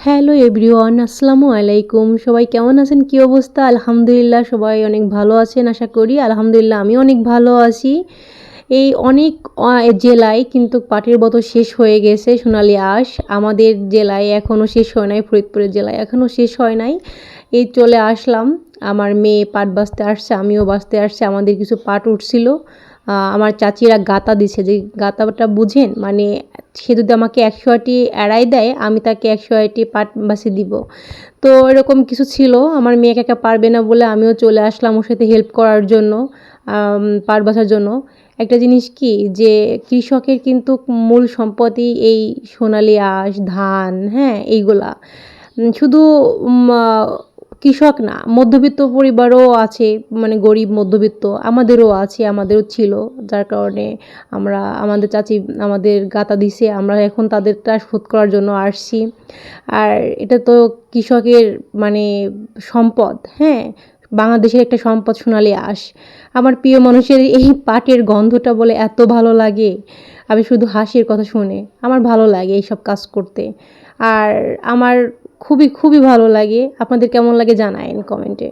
Hello everyone, আসসালামু আলাইকুম। সবাই কেমন আছেন? কী অবস্থা? আলহামদুলিল্লাহ সবাই অনেক ভালো আছেন আশা করি। আলহামদুলিল্লাহ আমি অনেক ভালো আছি। এই অনেক জেলায় কিন্তু পাটের বত শেষ হয়ে গেছে সোনালী আঁশ। আমাদের জেলায় এখনও শেষ হয় নাই, ফরিদপুরের জেলায় এখনও শেষ হয় নাই। এই চলে আসলাম, আমার মেয়ে পাট বাছতে আসছে, আমিও বাছতে আসছি। আমাদের কিছু পাট উঠছিল, আমার চাচিরা গাতা দিছে। যে গাতাটা বুঝেন, মানে সে যদি আমাকে 100টি এড়াই দেয়, আমি তাকে 100টি পাট বাছি দিব। তো এরকম কিছু ছিল। আমার মেয়ে একা একা পারবে না বলে আমিও চলে আসলাম ওর সাথে হেল্প করার জন্য, পাট বাছার জন্য। একটা জিনিস কি, যে কৃষকের কিন্তু মূল সম্পদই এই সোনালী আঁশ, ধান, হ্যাঁ এইগুলা। শুধু কৃষক না, মধ্যবিত্ত পরিবারও আছে, মানে গরিব মধ্যবিত্ত আমাদেরও আছে, আমাদেরও ছিল। যার কারণে আমরা, আমাদের চাচি আমাদের গাতা দিছে, আমরা এখন তাদেরটা শোধ করার জন্য আসছি। আর এটা তো কৃষকের মানে সম্পদ, হ্যাঁ, বাংলাদেশের একটা সম্পদ সোনালী আঁশ। আমার প্রিয় মানুষের এই পাটের গন্ধটা বলে এত ভালো লাগে, আমি শুধু হাসির কথা শুনে আমার ভালো লাগে এইসব কাজ করতে। আর আমার খুবই খুবই ভালো লাগে। আপনাদের কেমন লাগে জানায়েন কমেন্টে।